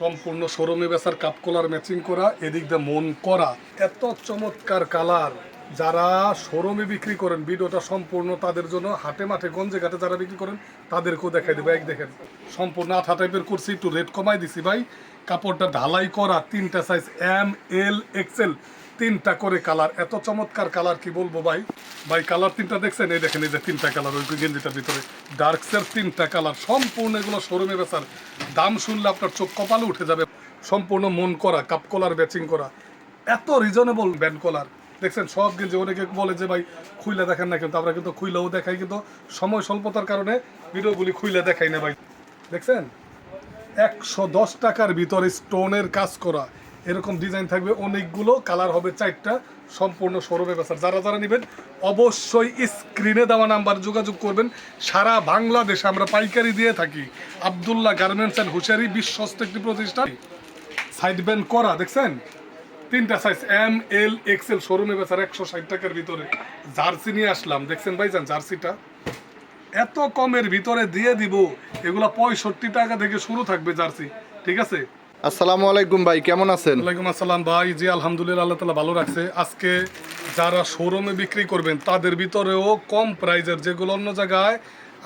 সম্পূর্ণ শোরুমে বেচার কাপ কলার ম্যাচিং করা, এদিক দিয়ে মন করা, এত চমৎকার কালার। যারা শোরুমে বিক্রি করেন ভিডিওটা সম্পূর্ণ তাদের জন্য, হাটে মাঠে গঞ্জে ঘাটে যারা বিক্রি করেন তাদেরকেও দেখাই দেবো। এক দেখেন সম্পূর্ণ আঠা টাইপের করছি, একটু রেট কমাই দিছি ভাই। কাপড়টা ঢালাই করা, 3টা সাইজ এম এল এক্সেল, 3টা করে কালার, এত চমৎকার কালার কি বলবো ভাই। ভাই কালার 3টা দেখছেন, এই দেখেন এই যে 3টা কালার ওই গেঞ্জিটার ভিতরে ডার্কসের 3টা কালার, সম্পূর্ণ এগুলো শোরুমে বেচার। দাম শুনলে আপনার চোখ কপালে উঠে যাবে। সম্পূর্ণ মন করা, কাপ কলার ম্যাচিং করা, এত রিজনেবল ব্যান্ড কলার। দেখছেন সব গেঞ্জি, অনেকে বলে যে ভাই খুইলা দেখেন না, কিন্তু আমরা কিন্তু খুইলাও দেখাই, কিন্তু সময় স্বল্পতার কারণে ভিডিওগুলি খুইলা দেখাই না ভাই। দেখছেন 110 টাকার ভিতরে স্টোনের কাজ করা, এরকম ডিজাইন থাকবে অনেকগুলো, কালার হবে 4টা, সম্পূর্ণ শোরুমে বেচার। যারা যারা নেবেন অবশ্যই স্ক্রিনে দেওয়া নাম্বার যোগাযোগ করবেন। সারা বাংলাদেশে আমরা পাইকারি দিয়ে থাকি। আব্দুল্লাহ গার্মেন্টস অ্যান্ড হুশিয়ারি বিশ্বস্ত একটি প্রতিষ্ঠান। সাইড ব্যান্ড করা, দেখছেন 3টা সাইজ এম এল এক্সেল, শোরুমে বেচার 160 টাকার ভিতরে। জার্সি নিয়ে আসলাম, দেখছেন ভাইজান জার্সিটা এত কমের ভিতরে দিয়ে দিব। এগুলা 65 টাকা থেকে শুরু থাকবে জার্সি, ঠিক আছে। আসসালামু আলাইকুম ভাই, কেমন আছেন? ওয়ালাইকুম আসসালাম ভাই, জি আলহামদুলিল্লাহ, আল্লাহ তাআলা ভালো রাখছে। আজকে যারা শোরুমে বিক্রি করবেন তাদের ভিতরেও কম প্রাইজের, যেগুলো অন্য জায়গায়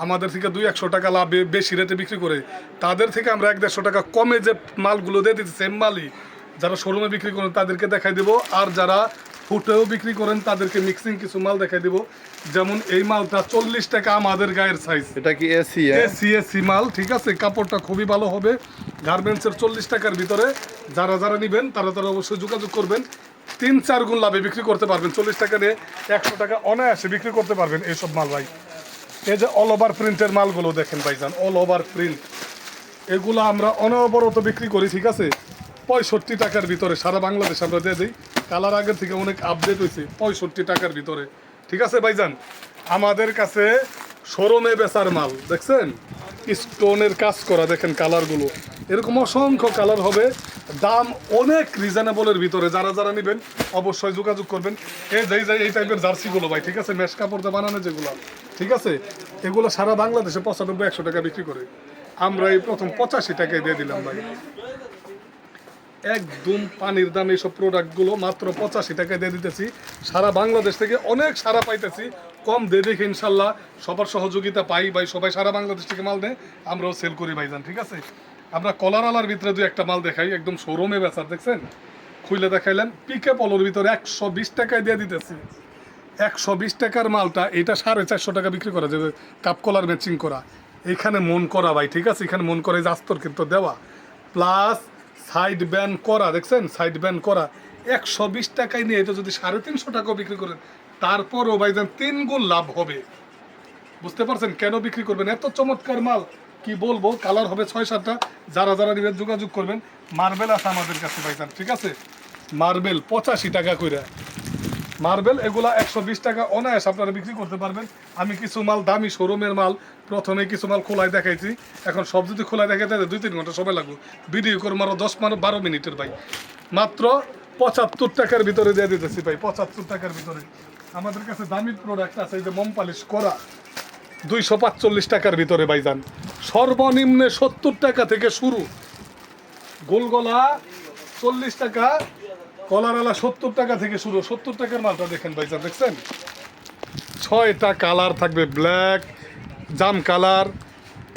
আমাদের থেকে 200-100 টাকা লাভে বেশি রেটে বিক্রি করে, তাদের থেকে আমরা 100-150 টাকা কমে যে মালগুলো দিয়ে দিচ্ছি, সেম মালই যারা শোরুমে বিক্রি করেন তাদেরকে দেখাই দেবো। আর যারা ফুটেও বিক্রি করেন তাদেরকে মিক্সিং কিছু মাল দেখাই দেবো। যেমন এই মালটা 40 টাকা, আমাদের গায়ের সাইজ, এটা কি এসি? এসি মাল, ঠিক আছে। কাপড়টা খুবই ভালো হবে। গার্মেন্টসের 40 টাকার ভিতরে যারা যারা নেবেন তারা তারা অবশ্যই যোগাযোগ করবেন। 3-4 গুণ লাভে বিক্রি করতে পারবেন। 40 টাকা নিয়ে 100 টাকা অনায়াসে বিক্রি করতে পারবেন এইসব মাল ভাই। এই যে অল ওভার প্রিন্টের মালগুলো দেখেন ভাইজান, অল ওভার প্রিন্ট, এগুলো আমরা অনবরত বিক্রি করি, ঠিক আছে। 65 টাকার ভিতরে সারা বাংলাদেশ আমরা দিয়ে দিই। কালার আগের থেকে অনেক আপডেট হয়েছে, 65 টাকার ভিতরে, ঠিক আছে ভাইজান। আমাদের কাছে শোরুমে বেচার মাল, দেখছেন স্টোনের কাজ করা, দেখেন কালারগুলো, এরকম অসংখ্য কালার হবে। দাম অনেক রিজনেবলের ভিতরে। যারা যারা নেবেন অবশ্যই যোগাযোগ করবেন। এই টাইপের জার্সিগুলো ভাই, ঠিক আছে, মেশ কাপড় দিয়ে বানানো যেগুলো, ঠিক আছে, এগুলো সারা বাংলাদেশে 95-100 টাকা বিক্রি করে। আমরা এই প্রথম 85 টাকায় দিয়ে দিলাম ভাই। একদম পানির দাম এইসব প্রোডাক্টগুলো মাত্র 85 টাকায় দিয়ে দিতেছি। সারা বাংলাদেশ থেকে অনেক সারা পাইতেছি, কম দিয়ে দেখে ইনশাল্লাহ সবার সহযোগিতা পাই ভাই। সবাই সারা বাংলাদেশ থেকে মাল নেয়, আমরাও সেল করি ভাইজান, ঠিক আছে। আমরা কলার আলার ভিতরে 2-1টা মাল দেখাই, একদম শোরুমে বেচার, দেখছেন খুইলে দেখাইলেন। পিকে পলোর ভিতরে 120 টাকায় দিয়ে দিতেছি। 120 টাকার মালটা এটা 450 টাকা বিক্রি করা যাবে। কাপ কলার ম্যাচিং করা, এখানে মন করা ভাই, ঠিক আছে, এখানে মন করে আস্তর কিন্তু দেওয়া, প্লাস সাইড ব্যান্ড করা, দেখছেন সাইড ব্যান্ড করা। 120 টাকায় নিয়ে এটা যদি 350 টাকাও বিক্রি করেন তারপরও ভাইজান 3 গুণ লাভ হবে। বুঝতে পারছেন কেন বিক্রি করবেন? এত চমৎকার মাল কি বলবো। কালার হবে 6-7টা। যারা যারা নেবেন যোগাযোগ করবেন। মার্বেল আছে আমাদের কাছে ভাইজান, ঠিক আছে, মার্বেল 85 টাকা করে মার্বেল, এগুলা 120 টাকা অনায়াস আপনারা বিক্রি করতে পারবেন। আমি কিছু মাল দামি শোরুমের মাল প্রথমে কিছু মাল খোলায় দেখাইছি, এখন সব যদি খোলায় দেখাইতে 2-3 ঘন্টা সময় লাগবে। ভিডিও করে মারো 10-12 মিনিটের ভাই। মাত্র 75 টাকার ভিতরে দিয়ে দিতেছি ভাই, 75 টাকার ভিতরে। আমাদের কাছে দামি প্রোডাক্ট আছে, এই যে মোম পালিশ করা 245 টাকার ভিতরে ভাইজান। সর্বনিম্নে 70 টাকা থেকে শুরু, গোলগলা 40 টাকা, কলারওয়ালা 70 টাকা থেকে শুরু। 70 টাকার মালটা দেখেন ভাইজান, দেখছেন 6টা কালার থাকবে, ব্ল্যাক, জাম কালার,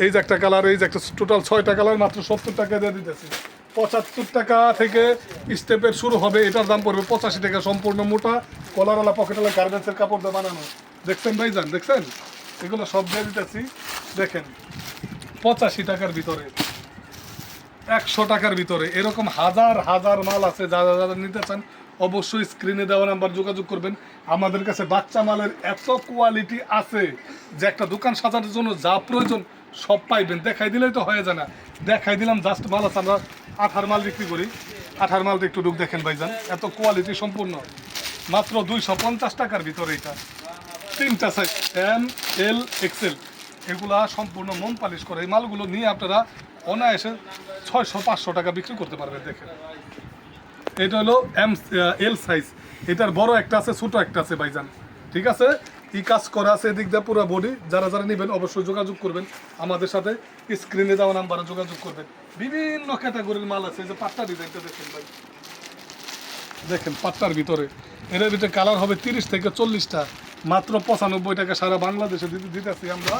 এই যে একটা কালার, এই যে একটা, টোটাল 6টা কালার, মাত্র 70 টাকা দিয়ে দিতেছি। 75 টাকা থেকে স্টেপের শুরু হবে, এটার দাম পড়বে 85 টাকা। সম্পূর্ণ মোটা কলারওয়ালা পকেটওয়ালা গার্মেন্টসের কাপড় দিয়ে বানানো, দেখছেন ভাইজান, দেখছেন এগুলো সব দিয়ে দিতেছি। দেখেন 85 টাকার ভিতরে, 100 টাকার ভিতরে, এরকম হাজার হাজার মাল আছে। যারা যারা নিতে চান অবশ্যই স্ক্রিনে দেওয়া নাম্বার যোগাযোগ করবেন। আমাদের কাছে বাচ্চা মালের এত কোয়ালিটি আছে যে একটা দোকান সাজানোর জন্য যা প্রয়োজন সব পাইবেন। দেখাই দিলেই তো হয়ে যায় না, দেখাই দিলাম জাস্ট মাল আছে। আমরা আঠার মাল বিক্রি করি, আঠার মালটা একটু ঢুক দেখেন ভাইজান, এত কোয়ালিটি সম্পূর্ণ। মাত্র 250 টাকার ভিতরে এটা 3টা সাইজ এম এল এক্সেল, এগুলা সম্পূর্ণ মোম পালিশ করে। এই মালগুলো নিয়ে আপনারা অনায়াসে 600-500 টাকা বিক্রি করতে পারবেন। দেখেন এটা হলো এল সাইজ, এটার বড় একটা আছে, ছোট একটা আছে ভাইজান, ঠিক আছে। ই কাজ করা আছে এদিক দিয়ে পুরো বডি। যারা যারা নেবেন অবশ্যই যোগাযোগ করবেন আমাদের সাথে, স্ক্রিনে দেওয়া নাম্বারে যোগাযোগ করবেন। বিভিন্ন ক্যাটাগরির মাল আছে। এই যে পাট্টা ডিজাইনটা দেখেন ভাই, দেখেন পাট্টার ভিতরে, এর ভিতরে কালার হবে 30 থেকে 40টা, মাত্র 95 টাকা সারা বাংলাদেশে দিতেছি আমরা।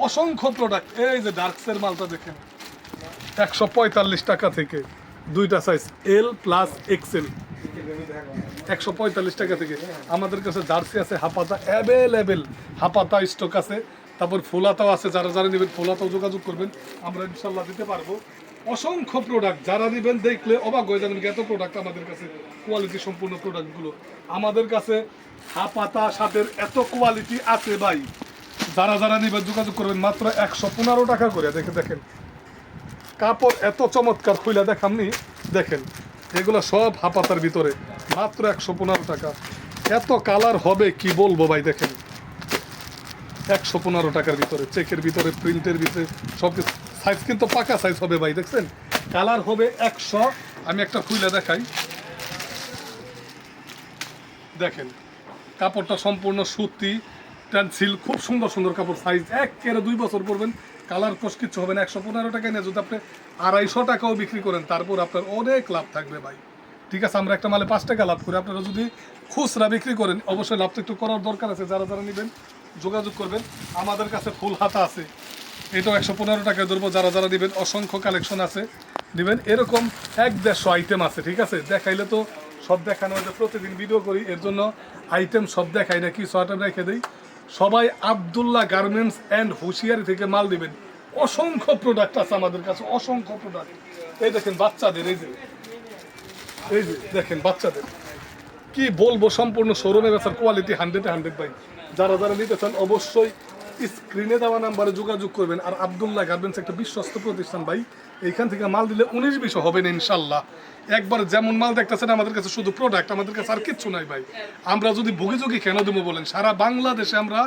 অসংখ্য প্রোডাক্ট। এই যে ডার্কসের মালটা দেখেন 145 টাকা থেকে, দুইটা সাইজ এল প্লাস এক্সেল, 145 টাকা থেকে। আমাদের কাছে জার্সি আছে, হাপাতা অ্যাভেলেবেল, হাপাতা স্টক আছে। তারপর ফুলাতাও আছে, যারা যারা নেবেন ফুলাতাও যোগাযোগ করবেন, আমরা ইনশাল্লাহ দিতে পারবো। অসংখ্য প্রোডাক্ট, যারা নেবেন দেখলে অবাক হয়ে যাবেন এত প্রোডাক্ট আমাদের কাছে, কোয়ালিটি সম্পূর্ণ প্রোডাক্টগুলো আমাদের কাছে। হাপাতা শার্টের এত কোয়ালিটি আছে ভাই, যারা যারা নেবেন যোগাযোগ করবেন। মাত্র 115 টাকা করে। দেখেন কাপড় এত চমৎকার, খুলে দেখামনি, দেখেন এগুলো সব হাপাতার ভিতরে, মাত্র 115 টাকা। এত কালার হবে কি বলবো ভাই, দেখেন 115 টাকার ভিতরে, চেকের ভিতরে, প্রিন্টের ভিতরে সব কিছু। সাইজ কিন্তু পাকা সাইজ হবে ভাই, দেখছেন কালার হবে 100। আমি একটা খুলে দেখাই, দেখেন কাপড়টা সম্পূর্ণ সুতি টেন্সিল, খুব সুন্দর সুন্দর কাপড়। সাইজ 1 2 বছর পরবেন, কালার কোশ কিচ্ছু হবে না। 115 টাকায় নিয়ে যদি আপনি 250 টাকাও বিক্রি করেন, তারপর আপনার অনেক লাভ থাকবে ভাই। ঠিক আছে, আমরা একটা মালে 5 টাকা লাভ করি, আপনারা যদি খুচরা বিক্রি করেন অবশ্যই লাভটা একটু করার দরকার আছে। যারা যারা নেবেন যোগাযোগ করবেন। আমাদের কাছে ফুল হাতা আছে, এটাও 115 টাকায় ধরবো। যারা যারা নেবেন অসংখ্য কালেকশন আছে, নেবেন। এরকম 150 আইটেম আছে। ঠিক আছে, দেখাইলে তো সব দেখানো হয়, প্রতিদিন ভিডিও করি, এর জন্য আইটেম সব দেখাই না, কি আইটেম রেখে দিই। সবাই আব্দুল্লাহ গার্মেন্টস অ্যান্ড হুঁশিয়ারি থেকে মাল দিবেন। অসংখ্য প্রোডাক্ট আছে আমাদের কাছে, অসংখ্য প্রোডাক্ট। এই দেখেন বাচ্চাদের, এই যে দেখেন বাচ্চাদের, কি বলবো, সম্পূর্ণ শোরুমে বেচার কোয়ালিটি 100 ভাই। যারা যারা নিতে চান অবশ্যই স্ক্রিনে দেওয়া নাম্বারে যোগাযোগ করবেন। আর আব্দুল্লাহ গার্মেন্টস একটা বিশ্বস্ত প্রতিষ্ঠান ভাই, এইখান থেকে মাল দিলে 19-20 হবে না ইনশাল্লাহ। একবার যেমন মাল দেখতেছেন আমাদের কাছে, শুধু প্রোডাক্ট, আমাদের কাছে আর কিচ্ছু নাই ভাই। আমরা যদি ভুগি কেন দেবো বলেন, সারা বাংলাদেশে আমরা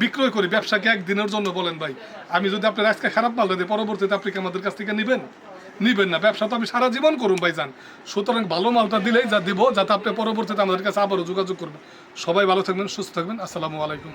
বিক্রয় করি। ব্যবসাকে একদিনের জন্য বলেন ভাই, আমি যদি আপনার আজকে খারাপ মাল দিই, পরবর্তীতে আপনি কি আমাদের কাছ থেকে নিবেন না? ব্যবসা তো আমি সারা জীবন করুন ভাইজান। সুতরাং ভালো মালটা দিলেই যা দিব, যাতে আপনি পরবর্তীতে আমাদের কাছে আবারও যোগাযোগ করবেন। সবাই ভালো থাকবেন, সুস্থ থাকবেন। আসসালামু আলাইকুম।